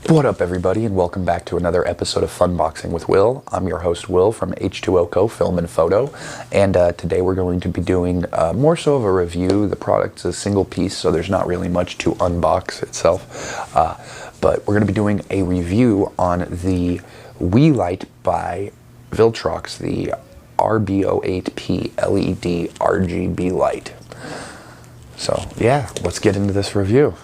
What up, everybody, and welcome back to another episode of Funboxing with Will. I'm your host, Will, from H2O Co. Film and Photo, and today we're going to be doing more so of a review. The product's a single piece, so there's not really much to unbox itself, but we're going to be doing a review on the weeylite by Voltrix, the RB08P LED RGB light. So, yeah, let's get into this review.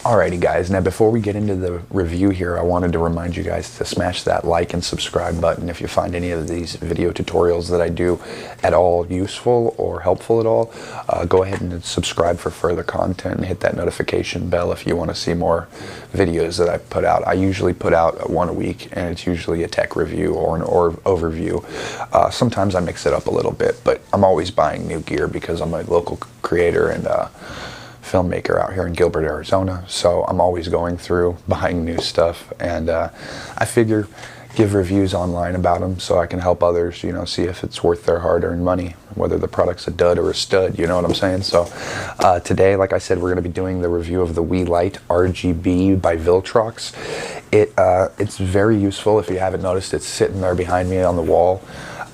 Alrighty guys, now before we get into the review here, I wanted to remind you guys to smash that like and subscribe button if you find any of these video tutorials that I do at all useful or helpful at all. Go ahead and subscribe for further content and hit that notification bell if you want to see more videos that I put out. I usually put out one a week, and it's usually a tech review or an overview. Sometimes I mix it up a little bit, but I'm always buying new gear because I'm a local creator and filmmaker out here in Gilbert, Arizona, so I'm always going through buying new stuff, and I figure give reviews online about them so I can help others, you know, see if it's worth their hard-earned money, whether the product's a dud or a stud, you know what I'm saying? So today, like I said, we're going to be doing the review of the weeylite RGB by Voltrix. It's very useful. If you haven't noticed, it's sitting there behind me on the wall.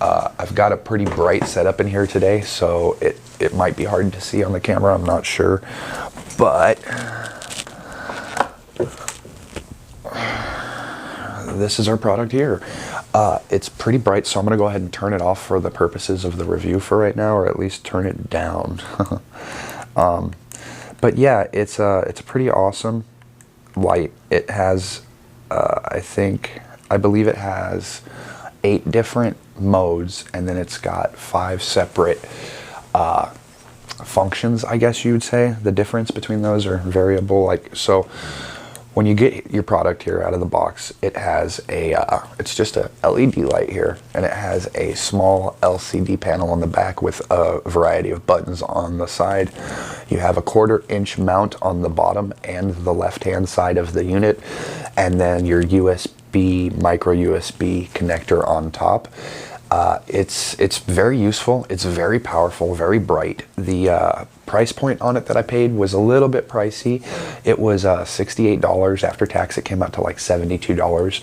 I've got a pretty bright setup in here today, so it might be hard to see on the camera, I'm not sure, but this is our product here. It's pretty bright, so I'm going to go ahead and turn it off for the purposes of the review for right now, or at least turn it down. But yeah, it's a pretty awesome light. It has, I believe it has 8 different modes, and then it's got 5 separate functions, I guess you would say. The difference between those are variable. Like, so when you get your product here out of the box, it has it's just a LED light here, and it has a small LCD panel on the back with a variety of buttons on the side. You have a 1/4-inch mount on the bottom and the left-hand side of the unit, and then your USB, micro USB connector on top. It's very useful. It's very powerful, very bright. The price point on it that I paid was a little bit pricey. It was $68 after tax. It came out to like $72,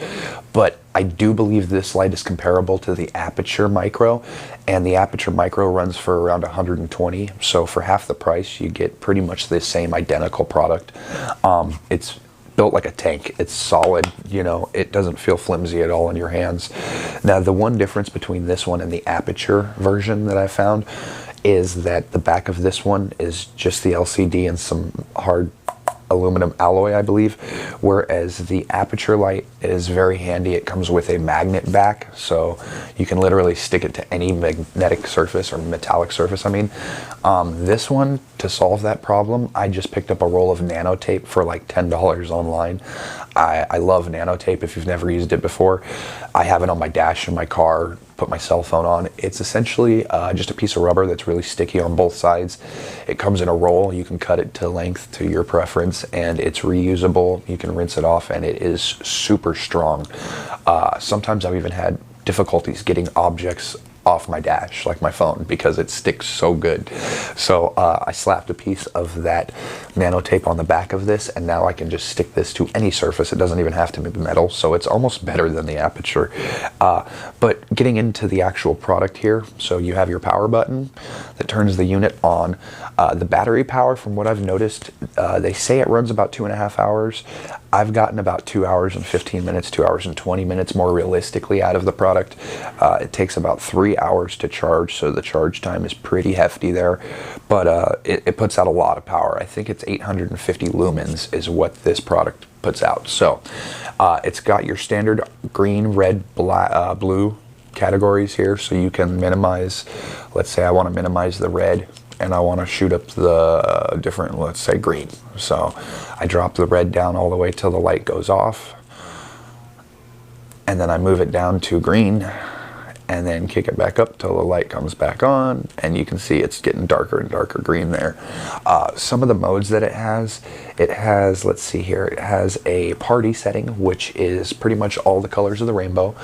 but I do believe this light is comparable to the Aperture Micro, and the Aperture Micro runs for around $120. So for half the price, you get pretty much the same identical product. It's built like a tank. It's solid, you know, it doesn't feel flimsy at all in your hands. Now, the one difference between this one and the Aperture version that I found is that the back of this one is just the LCD and some hard aluminum alloy, I believe, whereas the Aperture light is very handy. It comes with a magnet back, so you can literally stick it to any magnetic surface or metallic surface, I mean. This one, to solve that problem, I just picked up a roll of nano tape for like $10 online. I love nano tape. If you've never used it before, I have it on my dash in my car, put my cell phone on. It's essentially just a piece of rubber that's really sticky on both sides. It comes in a roll. You can cut it to length to your preference, and it's reusable. You can rinse it off, and it is super strong. Sometimes I've even had difficulties getting objects off my dash, like my phone, because it sticks so good. So I slapped a piece of that nano tape on the back of this, and now I can just stick this to any surface. It doesn't even have to be metal, so it's almost better than the Aperture. But getting into the actual product here, so you have your power button that turns the unit on. The battery power, from what I've noticed, they say it runs about 2.5 hours. I've gotten about 2 hours and 15 minutes, 2 hours and 20 minutes more realistically out of the product. It takes about 3 hours to charge, so the charge time is pretty hefty there, but it puts out a lot of power. I think it's 850 lumens is what this product puts out. So it's got your standard green, red, black, blue categories here, so you can minimize. Let's say I want to minimize the red and I want to shoot up the different, let's say green. So I drop the red down all the way till the light goes off, and then I move it down to green, and then kick it back up till the light comes back on, and you can see it's getting darker and darker green there. Some of the modes that it has, let's see here, it has a party setting, which is pretty much all the colors of the rainbow,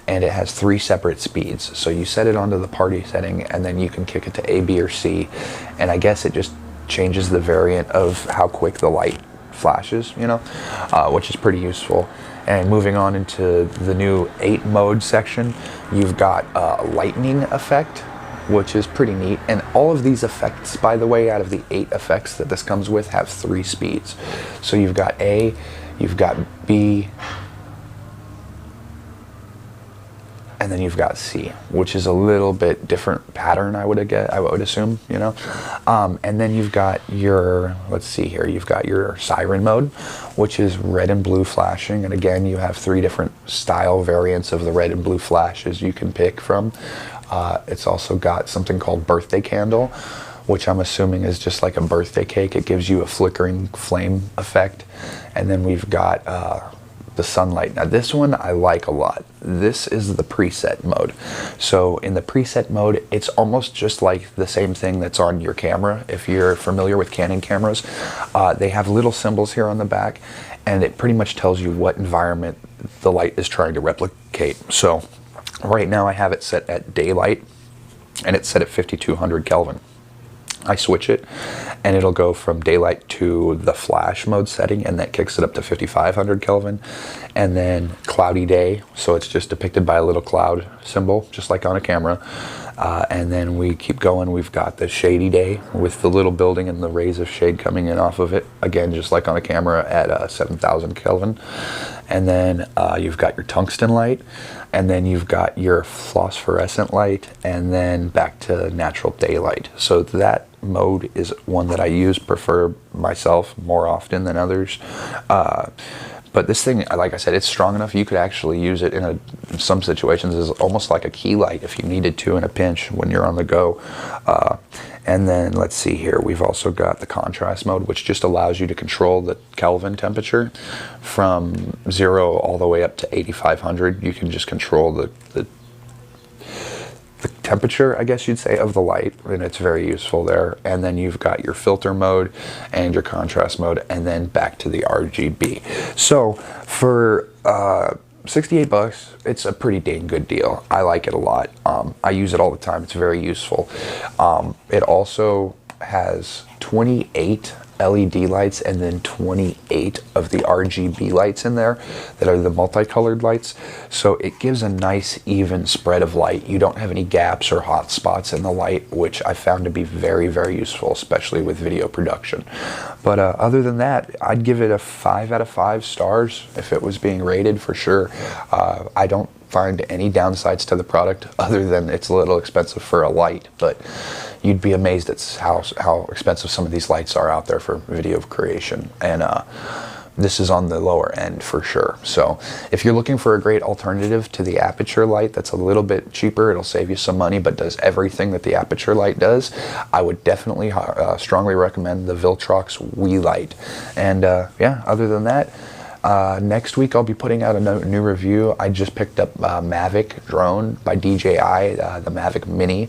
and it has 3 separate speeds. So you set it onto the party setting, and then you can kick it to A, B, or C, and I guess it just changes the variant of how quick the light flashes, you know, which is pretty useful. And moving on into the new 8 mode section, you've got a lightning effect, which is pretty neat. And all of these effects, by the way, out of the 8 effects that this comes with, have 3 speeds. So you've got A, you've got B, and then you've got C, which is a little bit different pattern, I would assume, you know. And then you've got your, let's see here, you've got your siren mode, which is red and blue flashing. And again, you have 3 different style variants of the red and blue flashes you can pick from. It's also got something called birthday candle, which I'm assuming is just like a birthday cake. It gives you a flickering flame effect. And then we've got the sunlight. Now this one I like a lot. This is the preset mode. So in the preset mode, it's almost just like the same thing that's on your camera. If you're familiar with Canon cameras, they have little symbols here on the back, and it pretty much tells you what environment the light is trying to replicate. So right now I have it set at daylight, and it's set at 5200 Kelvin. I switch it, and it'll go from daylight to the flash mode setting, and that kicks it up to 5500 Kelvin. And then cloudy day, so it's just depicted by a little cloud symbol, just like on a camera. And then we keep going. We've got the shady day with the little building and the rays of shade coming in off of it, again just like on a camera at 7000 Kelvin. And then you've got your tungsten light, and then you've got your phosphorescent light, and then back to natural daylight. So that mode is one that I prefer myself more often than others. But this thing, like I said, it's strong enough you could actually use it in some situations as almost like a key light if you needed to in a pinch when you're on the go. And then let's see here, we've also got the contrast mode, which just allows you to control the Kelvin temperature from 0 all the way up to 8500. You can just control the temperature, I guess you'd say, of the light, and it's very useful there. And then you've got your filter mode and your contrast mode, and then back to the RGB. So for 68 bucks, it's a pretty dang good deal. I like it a lot. I use it all the time. It's very useful. It also has 28 LED lights and then 28 of the RGB lights in there that are the multicolored lights. So it gives a nice even spread of light. You don't have any gaps or hot spots in the light, which I found to be very, very useful, especially with video production. But other than that, I'd give it a 5 out of 5 stars if it was being rated, for sure. I don't find any downsides to the product other than it's a little expensive for a light, but you'd be amazed at how expensive some of these lights are out there for video creation. And this is on the lower end for sure. So if you're looking for a great alternative to the aperture light that's a little bit cheaper, it'll save you some money but does everything that the aperture light does, I would definitely strongly recommend the Voltrix weeylite. And yeah, other than that, next week I'll be putting out a new review. I just picked up Mavic drone by DJI, the Mavic Mini,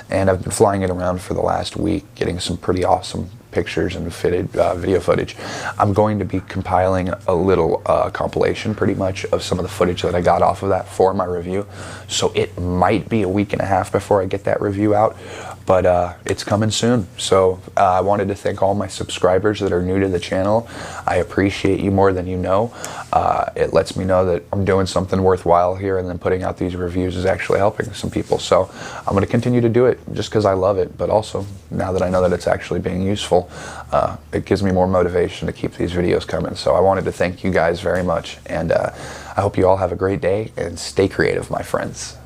and I've been flying it around for the last week, getting some pretty awesome pictures and fitted video footage. I'm going to be compiling a little compilation pretty much of some of the footage that I got off of that for my review. So it might be a week and a half before I get that review out, but it's coming soon. So I wanted to thank all my subscribers that are new to the channel. I appreciate you more than you know. It lets me know that I'm doing something worthwhile here, and then putting out these reviews is actually helping some people. So I'm going to continue to do it just because I love it, but also now that I know that it's actually being useful, it gives me more motivation to keep these videos coming. So I wanted to thank you guys very much, and I hope you all have a great day and stay creative, my friends.